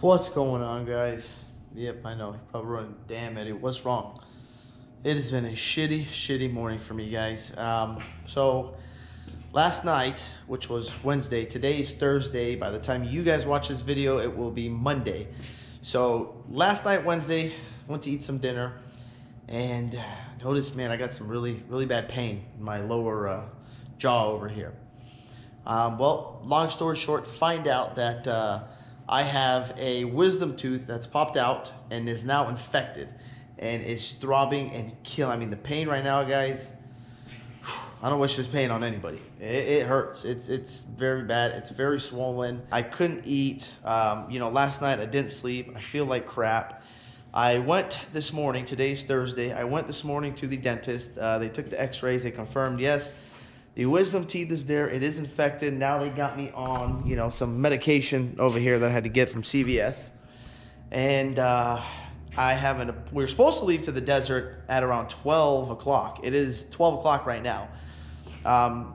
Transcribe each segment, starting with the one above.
What's going on, guys? Yep, I know. You're probably running, damn Eddie, what's wrong? It has been a shitty morning for me, guys. So last night, which was Wednesday, today is Thursday. By the time you guys watch this video, it will be Monday. So last night, Wednesday, went to eat some dinner, and noticed, man, I got some really bad pain in my lower jaw over here. Well, long story short, find out that I have a wisdom tooth that's popped out and is now infected and is throbbing and killing. I mean, the pain right now, guys, I don't wish this pain on anybody. It hurts. It's very bad. It's very swollen. I couldn't eat. Last night I didn't sleep. I feel like crap. I went this morning, today's Thursday, I went this morning to the dentist. They took the x-rays. They confirmed, yes, the wisdom teeth is there. It is infected. Now they got me on, some medication over here that I had to get from CVS. And we're supposed to leave to the desert at around 12 o'clock. It is 12 o'clock right now.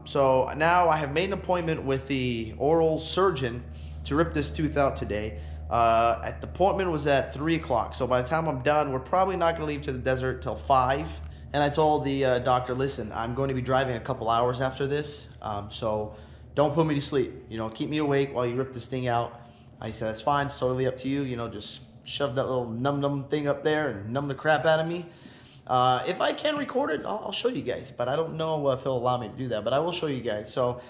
So now I have made an appointment with the oral surgeon to rip this tooth out today. The appointment was at 3 o'clock. So by the time I'm done, we're probably not going to leave to the desert till 5. And I told the doctor, listen, I'm going to be driving a couple hours after this, so don't put me to sleep. Keep me awake while you rip this thing out. I said, that's fine. It's totally up to you. Just shove that little num thing up there and numb the crap out of me. If I can record it, I'll show you guys. But I don't know if he'll allow me to do that. But I will show you guys. So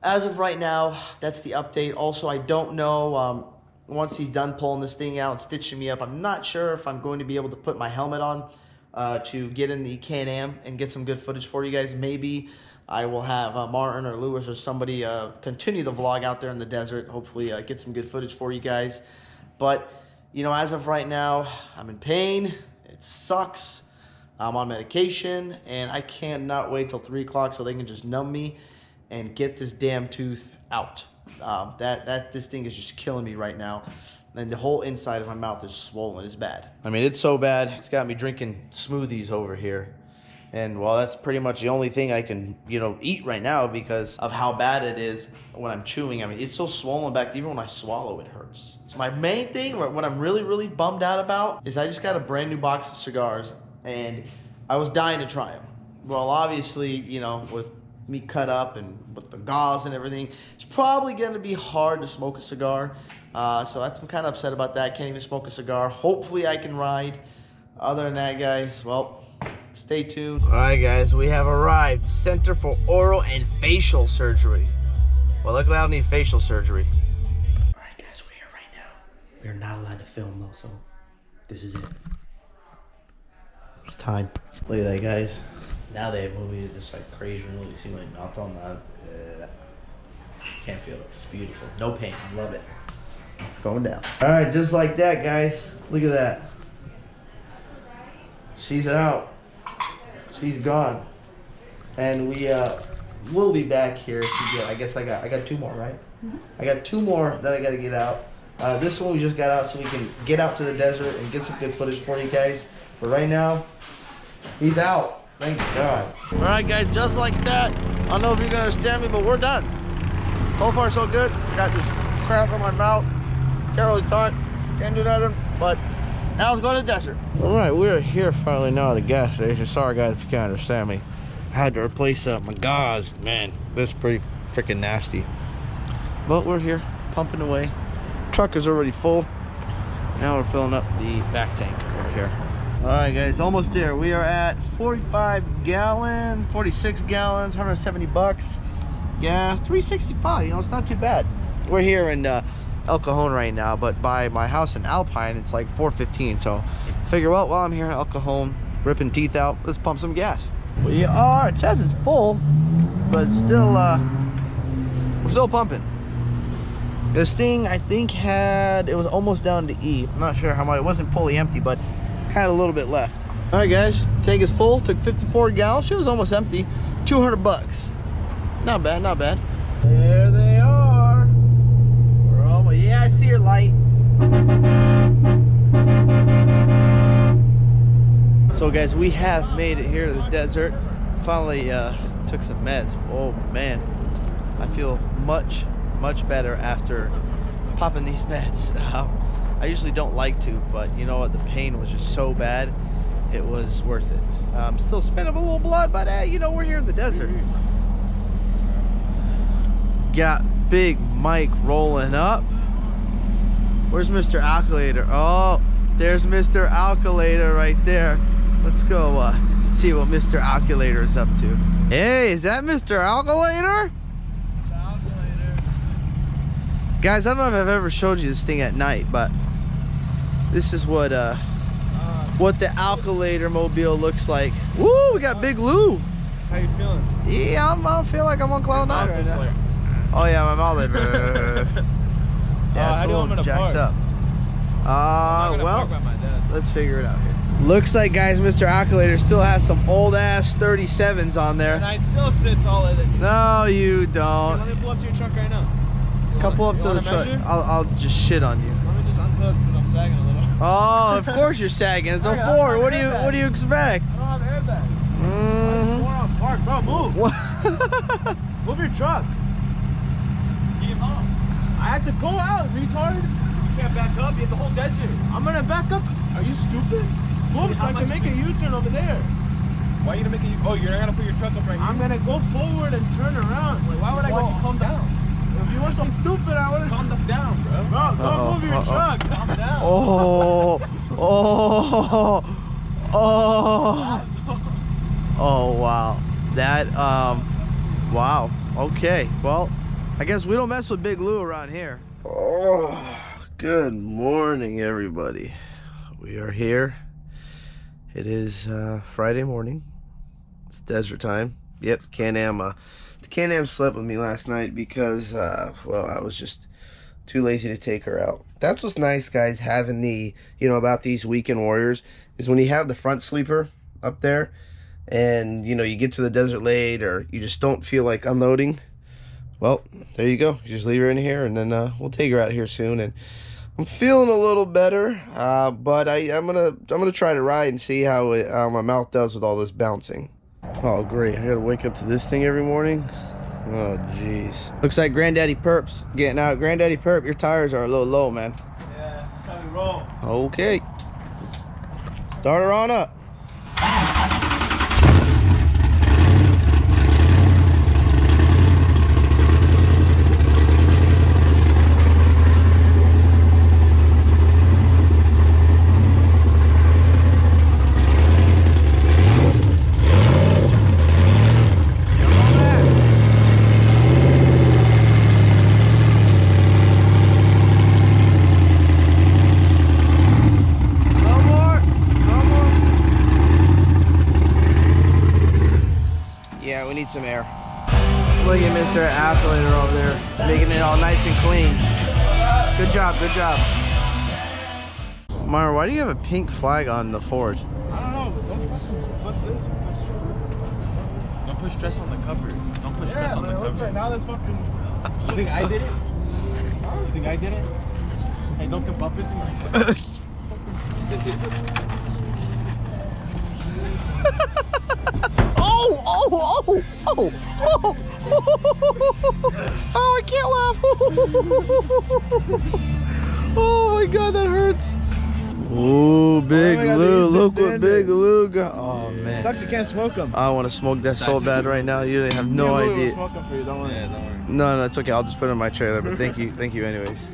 as of right now, that's the update. Also, I don't know, once he's done pulling this thing out and stitching me up, I'm not sure if I'm going to be able to put my helmet on to get in the Can-Am and get some good footage for you guys. Maybe I will have Martin or Lewis or somebody continue the vlog out there in the desert. Hopefully get some good footage for you guys. But, as of right now, I'm in pain. It sucks. I'm on medication, and I cannot wait till 3 o'clock so they can just numb me and get this damn tooth out. This thing is just killing me right now. And the whole inside of my mouth is swollen. It's bad. I mean, it's so bad. It's got me drinking smoothies over here. And, well, that's pretty much the only thing I can, eat right now because of how bad it is when I'm chewing. I mean, it's so swollen back, even when I swallow, it hurts. So my main thing, what I'm really bummed out about, is I just got a brand new box of cigars, and I was dying to try them. Well, obviously, with me cut up and with the gauze and everything, it's probably going to be hard to smoke a cigar. So I'm kind of upset about that. Can't even smoke a cigar. Hopefully I can ride. Other than that, guys, well, stay tuned. All right, guys, we have arrived. Center for Oral and Facial Surgery. Well, luckily I don't need facial surgery. All right, guys, we're here right now. We're not allowed to film, though, so this is it. It's time. Look at that, guys. Now they have moved this like crazy room. You see my mouth on that. Can't feel it. It's beautiful. No pain. I love it. It's going down. All right, just like that, guys. Look at that. She's out. She's gone. And we will be back here to get. I guess I got 2 more, right? Mm-hmm. I got 2 more that I got to get out. This one we just got out so we can get out to the desert and get some good footage for you guys. But right now, he's out. Thank God. All right, guys, just like that. I don't know if you can understand me, but we're done. So far, so good. Got this crap in my mouth. Can't really talk. Can't do nothing. But now let's go to the desert. All right, we're here finally now at a gas station. Sorry, guys, if you can't understand me. I had to replace my gauze. Man, this is pretty freaking nasty. But we're here, pumping away. Truck is already full. Now we're filling up the back tank over here. All right, guys, almost there. We are at 45 gallons, 46 gallons, 170 bucks. Gas, 365, it's not too bad. We're here in El Cajon right now, but by my house in Alpine, it's like 4:15. So figure, well, while I'm here in El Cajon, ripping teeth out, let's pump some gas. We are, it says it's full, but it's still, we're still pumping. This thing, I think, it was almost down to E. I'm not sure how much, it wasn't fully empty, but had a little bit left. All right, guys, tank is full. Took 54 gallons. She was almost empty. 200 bucks. Not bad, not bad. There they are. We're almost. Yeah, I see your light. So, guys, we have made it here to the desert. Finally took some meds. Oh man, I feel much better after popping these meds. I usually don't like to, but you know what? The pain was just so bad, it was worth it. Still spitting up a little blood, but hey, you know, we're here in the desert. Got Big Mike rolling up. Where's Mr. Alkalator? Oh, there's Mr. Alkalator right there. Let's go see what Mr. Alkalator is up to. Hey, is that Mr. Alkalator? Guys, I don't know if I've ever showed you this thing at night, but this is what the Alkalator mobile looks like. Woo, we got Big Lou. How you feeling? Yeah, I feel like I'm on cloud 9 right now. Oh yeah, my mouth is yeah, it's a little jacked up. Well, let's figure it out here. Looks like, guys, Mr. Alkalator still has some old ass 37s on there. And I still sit taller than you. No, you don't. Let me pull up to your truck right now. Come pull up to the truck. I'll just shit on you. Let me just unhook because I'm sagging a little. Oh, of course you're sagging. It's a Ford. What do you expect? I don't have airbags. Park, bro, move. What? Move your truck. Keep home. I had to go out, retarded. You can't back up. You have the whole desert. I'm gonna back up. Are you stupid? Move so I can make a U-turn over there. Why are you gonna make a U-turn? Oh, you're not gonna put your truck up right here? I'm gonna go forward and turn around. Like, why would I go? Calm down. If you were so stupid, I would have calmed down, bro. Bro, don't move your truck. Calm down. Oh, oh, oh. Oh, wow. That, wow. Okay. Well, I guess we don't mess with Big Lou around here. Oh, good morning, everybody. We are here. It is Friday morning. It's desert time. Yep, Can-Am. The Can-Am slept with me last night because, well, I was just too lazy to take her out. That's what's nice, guys, having the, you know, about these weekend warriors, is when you have the front sleeper up there and, you know, you get to the desert late or you just don't feel like unloading. Well, there you go. You just leave her in here and then we'll take her out here soon. And I'm feeling a little better, but I'm gonna try to ride and see how my mouth does with all this bouncing. Oh, great. I gotta wake up to this thing every morning. Oh, jeez. Looks like Granddaddy Perp's getting out. Granddaddy Perp, your tires are a little low, man. Yeah, that's how we roll. Okay. Start her on up. Yeah, we need some air. Look at Mr. Alkalator over there, making it all nice and clean. Good job, good job. Myra, why do you have a pink flag on the Ford? I don't know, but don't fucking put this. Don't put stress on the cover. Don't put stress on the cover. Right now that's fucking. You think I did it? You think I did it? Hey, don't come up into me. Oh, I can't laugh. Oh my God, that hurts. Oh, Big Lou. Look what Big Lou got. Oh, man. Sucks you can't smoke them. I want to smoke that so bad right now. You didn't have no idea. Smoke them for you. Don't worry. Yeah, don't worry. No, it's okay. I'll just put it in my trailer, but thank you anyways.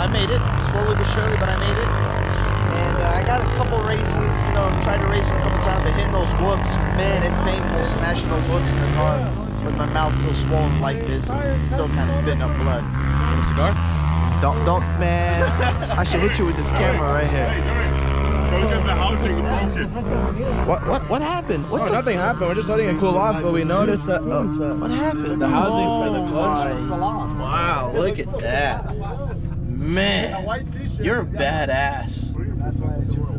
I made it slowly but surely, but I made it. And I got a couple races, you know, tried to race them a couple times, but hitting those whoops, man, it's painful smashing those whoops in the car with my mouth still swollen like this, and still kind of spitting up blood. Want a cigar? Don't, man. I should hit you with this camera right here. What happened? What Nothing happened. We're just letting it cool off, but we noticed that. What happened? The housing for the clutch. Wow, look at that. Man, you're a badass.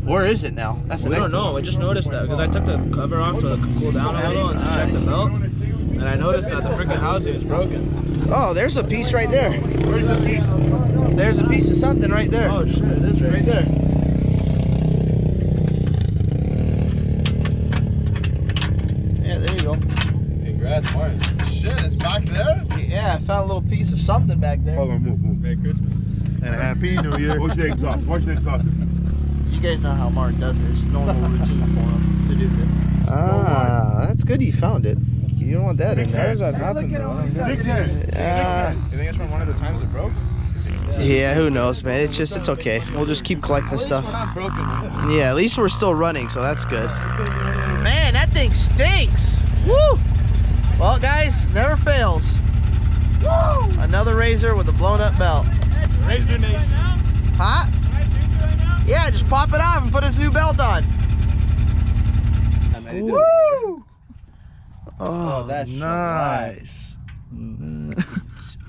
Where is it now? We don't know. We just noticed that because I took the cover off so it could cool down a little and just check the belt. And I noticed that the freaking housing is broken. Oh, there's a piece right there. Where's the piece? There's a piece of something right there. Oh shit, it is Right there. Yeah, there you go. Congrats, Martin. Shit, it's back there? Yeah, I found a little piece of something back there. Hold on, move. Merry Christmas. And a happy new year. Watch the exhaust. Watch the exhaust. You guys know how Martin does it. It's normal routine for him to do this. Ah, that's good you found it. You don't want that in there. How does that happen, bro? You think it's from one of the times it broke? Yeah, who knows, man. It's okay. We'll just keep collecting stuff. We're not broken. Yeah, at least we're still running, so that's good. Man, that thing stinks. Woo! Well, guys, never fails. Woo! Another Razor with a blown up belt. Razor Nation. Huh? Yeah, just pop it off and put his new belt on. Woo! Oh, that's nice.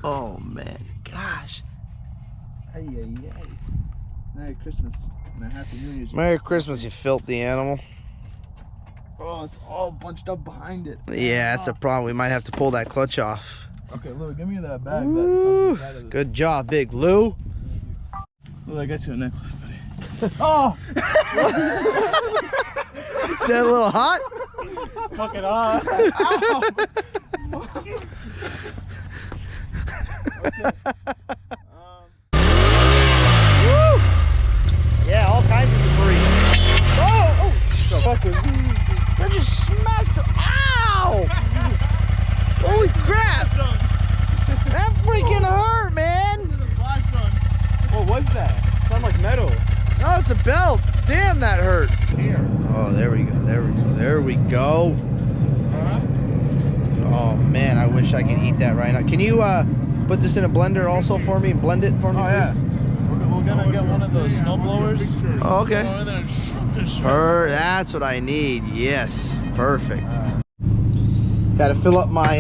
Oh man, gosh. Merry Christmas and a Happy New Year's. Merry Christmas, you filthy animal. Oh, it's all bunched up behind it. Yeah, that's the problem. We might have to pull that clutch off. Okay, Lou, give me that bag. Woo. Good job, Big Lou. Lou, I got you a necklace, buddy. Oh! Is that a little hot? Fucking hot. Woo! Yeah, all kinds of debris. Oh! Fucking. That just smacked the. Ow! Holy crap! That freaking hurt, man! What was that? It sounded like metal. No, it's a belt. Damn, that hurt. Oh, there we go. There we go. There we go. Oh man, I wish I could eat that right now. Can you put this in a blender also for me and blend it for me, please? Yeah. We're gonna get one of those snow blowers. Oh, okay. That's what I need. Yes, perfect. Got to fill up my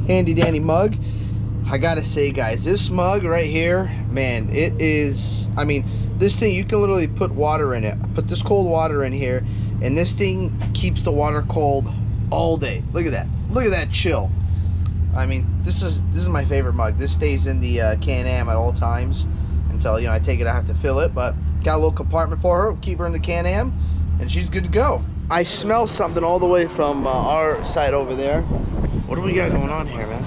handy dandy mug. I gotta say, guys, this mug right here, man, it is. I mean, this thing, you can literally put water in it. Put this cold water in here, and this thing keeps the water cold all day. Look at that. Look at that chill. I mean, this is my favorite mug. This stays in the Can-Am at all times until, you know, I take it, I have to fill it. But got a little compartment for her. Keep her in the Can-Am, and she's good to go. I smell something all the way from our side over there. What do we got going on here, man?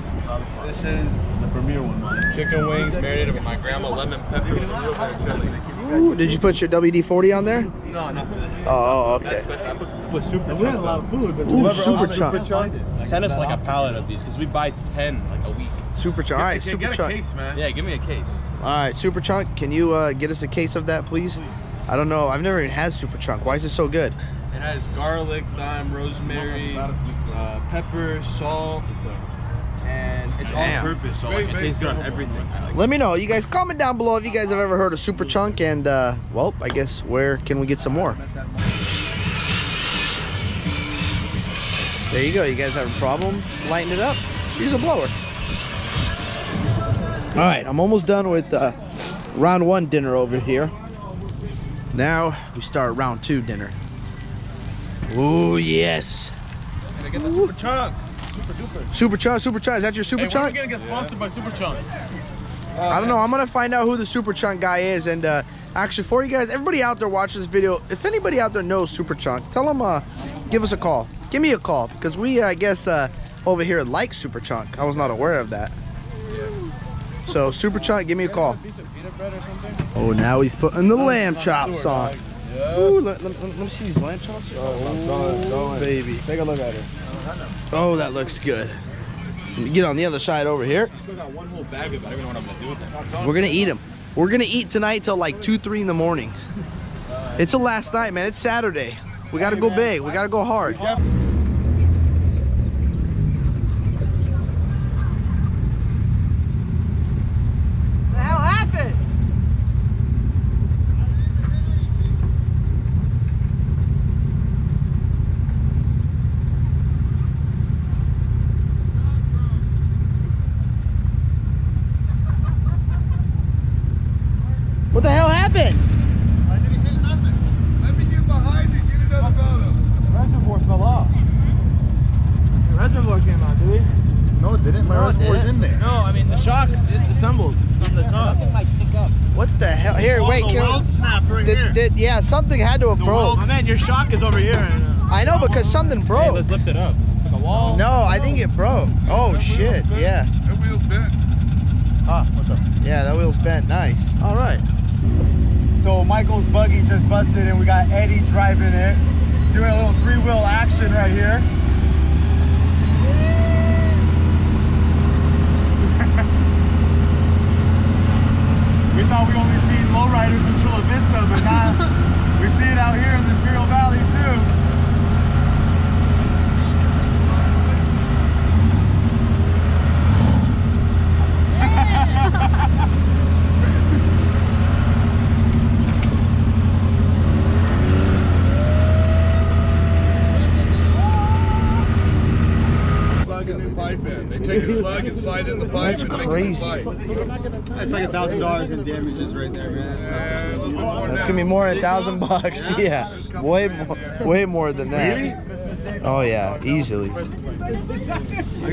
This is the premier one, man. Chicken wings marinated with my grandma lemon pepper with a little bit of chili. Ooh, did you put your WD-40 on there? No, not for this. Oh, okay. I put super chunk. We had a lot of food, but Ooh, super chunk. Send us like a pallet of these because we buy 10 like a week. Super chunk. All right, super chunk. Get a case, man. Yeah, give me a case. All right, super chunk. Can you get us a case of that, please? I don't know. I've never even had super chunk. Why is it so good? It has garlic, thyme, rosemary, pepper, salt, and it's all purpose, so like, it tastes good on everything. Let me know. You guys comment down below if you guys have ever heard of super chunk, and well, I guess where can we get some more? There you go. You guys have a problem lighting it up? Use a blower. All right, I'm almost done with round 1 dinner over here. Now we start round 2 dinner. Oh yes. Gotta get the super chunk. Super duper. Super chunk, super chunk. Is that your super chunk? We're gonna get sponsored by Super Chunk. I don't know. I'm gonna find out who the super chunk guy is, and actually, for you guys, everybody out there watching this video, if anybody out there knows super chunk, tell them give us a call. Give me a call because we, I guess, over here like super chunk. I was not aware of that. So super chunk, give me a call. Oh, now he's putting the lamb chops on. Ooh, let me see these lamb chops. Oh, baby. Take a look at it. Oh, that looks good. Let me get on the other side over here. I still got one whole bag of it. I don't even know what I'm gonna do with it. We're gonna eat them. We're gonna eat tonight till like 2, 3 in the morning. It's the last night, man. It's Saturday. We gotta go big. We gotta go hard. What the hell happened? What the hell happened? I didn't hit nothing. Let me get behind you. Get another photo. The reservoir fell off. The reservoir came out, did it? No, it didn't. My reservoir's in there. No, I mean the shock disassembled from the top. What the hell? Here, wait. The weld snapped right here. Yeah, something had to have broke. Oh man, your shock is over here. I know, because something Hey, broke. let's lift it up. Like a wall. No, I think it broke. Oh shit, yeah. That wheel's bent. Ah, what's up? Yeah, that wheel's bent. Nice. All right. So Michael's buggy just busted and we got Eddie driving it. Doing a little 3-wheel action right here. We thought we only seen lowriders in Chula Vista, but now we see it out here in the Imperial Valley too. Slug a new pipe in. They take a slug and slide in the pipe. That's and crazy. Make a new pipe. That's like $1,000 in damages right there, man. Yeah, a little bit more That's now. gonna be more than $1,000. Yeah, way more than that. Really? Oh yeah, easily.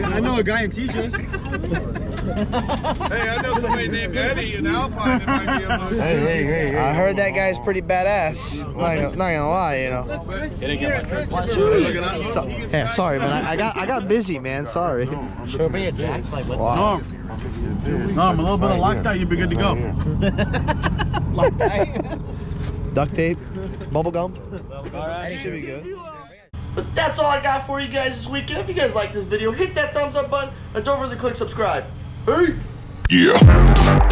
I know a guy in TJ. Hey, I know somebody named Eddie in Alpine that might be able to. Hey. I heard that guy's pretty badass. Not gonna lie, you know. So, yeah, sorry, man. I got busy, man. Sorry. Should be a jack. Like what? Wow. No, I'm a little bit of Loctite. You'd be good to go. Duct tape, bubble gum. Alright. Should be good. But that's all I got for you guys this weekend. If you guys like this video, hit that thumbs up button and don't forget to click subscribe. Peace. Yeah.